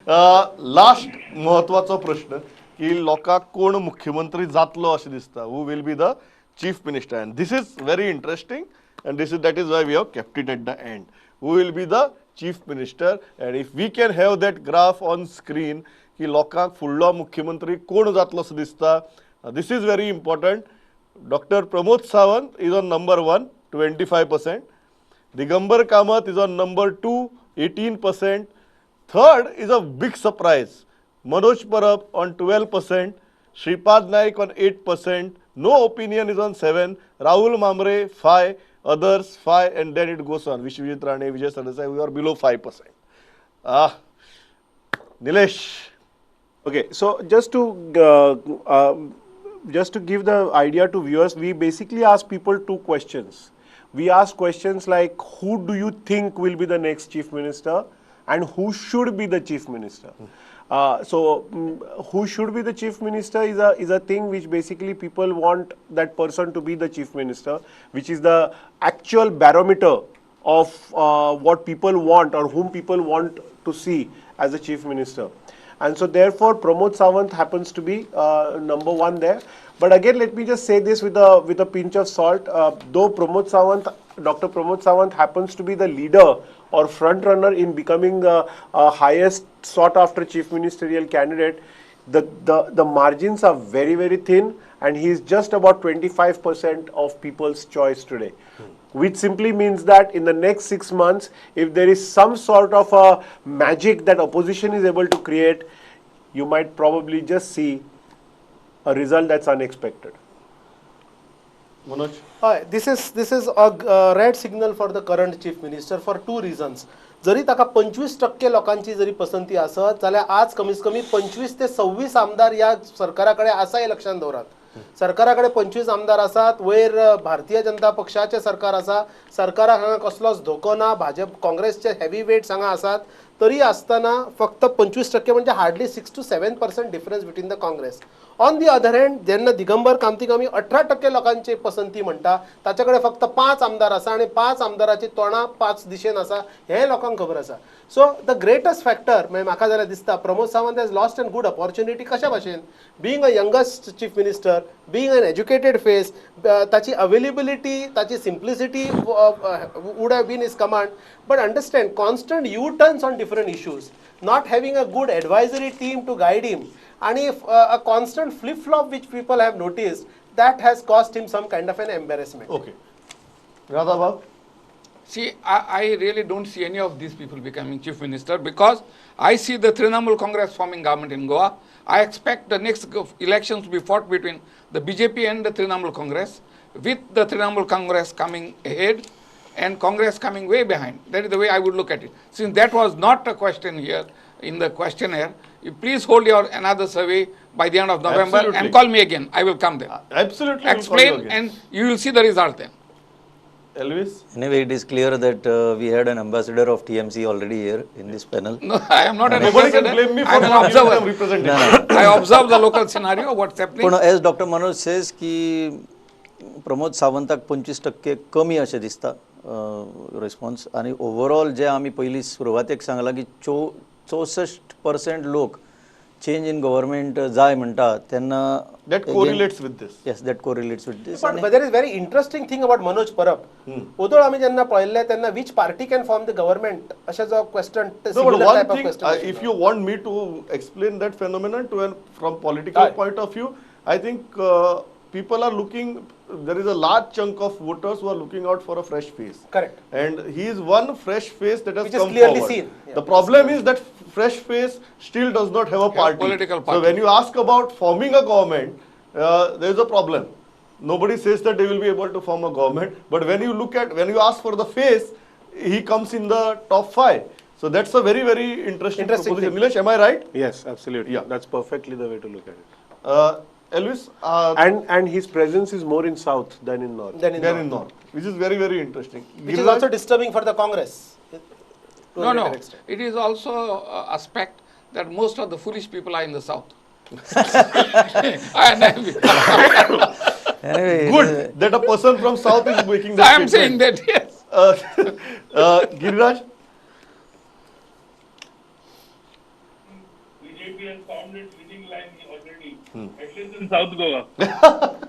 Last महत्वाचो प्रश्न की लोकांक कोण मुख्यमंत्री जातलो अशें दिसता, who will be the chief minister, and this is very interesting and this is that is why we have kept it at the end. Who will be the chief minister, and if we can have that graph on screen की लोकांक फुडलो मुख्यमंत्री कोण जातलो असो दिसता, this is very important. Dr. Pramod Sawant is on number 1, 25%. Digambar Kamath is on number 2, 18%. Third is a big surprise, Manoj Parab on 12%, Shripad Naik on 8%, no opinion is on 7, Rahul Mamre 5, others 5, and then it goes on. Vishwajit Rane, Vijay Sardesai, we are below 5%. Nilesh. Okay, so just to give the idea to viewers, we basically ask people two questions. We ask questions like, who do you think will be the next chief minister, and who should be the chief minister? Who should be the chief minister is a thing which basically people want that person to be the chief minister, which is the actual barometer of what people want or whom people want to see as the chief minister. And so therefore Pramod Sawant happens to be number 1 there. But again, let me just say this with a pinch of salt. Though Dr. Pramod Sawant happens to be the leader or front runner in becoming the highest sought after chief ministerial candidate, the margins are very, very thin, and he is just about 25% of people's choice today. Which simply means that in the next 6 months, if there is some sort of a magic that opposition is able to create, you might probably just see a result that's unexpected. Manoj? This is a red signal for the current chief minister for 2 reasons. जरी ताका 25% लोकांची जरी पसंती आसत जाल्यार आज कमीत कमी 25 ते 26 आमदार या सरकाराकडे आसा हे लक्षात दवरात. सरकाराकडे 25 आमदार आसात, वयर भारतीय जनता पक्षाचे सरकार आसा, सरकाराक हांगा कसलोच धोको ना, भाजप काँग्रेसचे हेवी वेट्स हांगा आसात, तरी आसतना फक्त 25% म्हणजे hardly 6 to 7% difference between the Congress. On the other hand जेन्ना दिगंबर कामती कमी 18% लोकांची पसंती म्हणटा, ताच्याकडे फक्त 5 आमदार आसा आणि 5 आमदाराची तोंडां 5 दिशेन आसा हे लोकांक खबर आसा. सो द ग्रेटस्ट फॅक्टर म्हाका जाल्यार दिसता Pramod Sawant has lost an good opportunity. कशा भाशेन being a youngest chief minister, being an educated face, ताची अवेलेबिलिटी, ताची simplicity would have been is command. But understand constant you turns on different issues, not having a good advisory team to guide him, and if a constant flip-flop which people have noticed, that has caused him some kind of an embarrassment. Okay. Radha, see, I really don't see any of these people becoming chief minister, because I see the Trinamool Congress forming government in Goa. I expect the next elections to be fought between the BJP and the Trinamool Congress, with the Trinamool Congress coming ahead and Congress coming way behind. That is the way I would look at it. Since that was not a question here in the questionnaire, you please hold your another survey by the end of November. Absolutely. And call me again. I will come there. Absolutely. Explain and you will see the result then. Elvis? Anyway, it is clear that we had an ambassador of TMC already here in this panel. No, I am not an Nobody ambassador. can blame me I am for an not giving them observer. representation. No. I observe the local scenario, what's happening. But as Dr. Manoj says ki Pramod सावंताक 25% कमी अशें दिसता response, आणि overall जे आमी पयलीं सुरवातेक सांगलां की 64% लोक चेंज इन गव्हर्नमेंट जाय म्हणटा तेन्ना that correlates with this. Yes, that correlates with this. But there is very interesting thing about Manoj Parab. Although आम्ही जेन्ना पळयल्ले तेन्ना which party can form the government अशें जो question, No, but similar one type of thing, question. if you want me to explain that phenomenon from political point of view, I think people are looking, there is a large chunk of voters who are looking out for a fresh face. Correct. And he is one fresh face that has Which is come clearly forward. seen. Yeah. The problem is that fresh face still does not have a party. Political So party. when you ask about forming a government, there is a problem. Nobody says that they will be able to form a government, but when you ask for the face, he comes in the top 5. So that's a very, very interesting proposition. thing. Nilesh, am I right? Yes, absolutely. Yeah. That's perfectly the way to look at it. Elvis? And his presence is more in south than in north. Then in Then North. in North, which is very, very interesting. Which is Giriraj? also disturbing for the Congress. to a No, greater extent. it is also aspect that most of the foolish people are in the south. Anyway, Good that a person from South is making the I am saying that, yes. Giriraj? BJP has found its winning line already, at least in South Goa.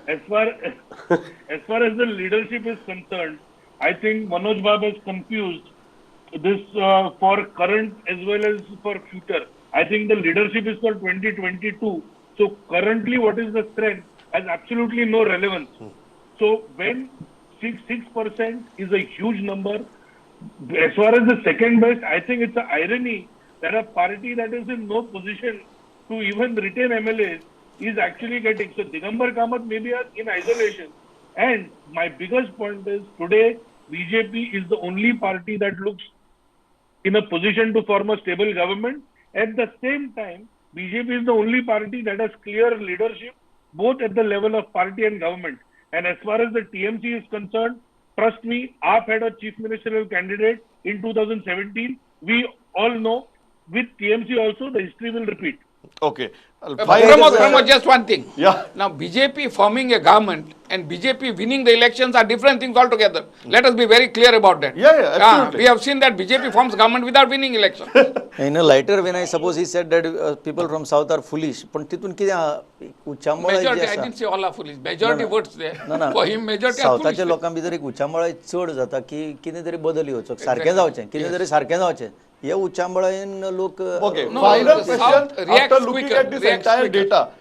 As far as the leadership is concerned, I think Manoj Bab has confused this for current as well as for future. I think the leadership is for 2022. So currently, what is the strength has absolutely no relevance. So when 6% is a huge number, as far as the second best, I think it's an irony that a party that is in no position to even retain MLAs is actually getting. So Digambar Kamath may be in isolation. And my biggest point is today BJP is the only party that looks in a position to form a stable government. At the same time, BJP is the only party that has clear leadership, both at the level of party and government. And as far as the TMC is concerned, trust me, AAP had a chief ministerial candidate in 2017. We all know with TMC also the history will repeat. Okay. Pramod, just one thing. Yeah. Now, BJP forming a government and BJP winning the elections are different things altogether. Let us be very clear about that. Yeah, absolutely. We have seen that BJP forms government without winning election. In a lighter vein, I suppose he said that people from south are foolish. पण तिथून किती उच्चांबळ Majority, I didn't say all are foolish. Majority votes there. ना For him, majority are foolish. सावथाच्या लोकां भितर एक उच्चांबळ चड जाता की कितें तरी बदल येवचो सारकें जावचें कितें तरी सारकें जावचें हे उच्चांबळान लोक Okay, No, final the question South reacts after looking quicker, at this reacts entire quicker. data.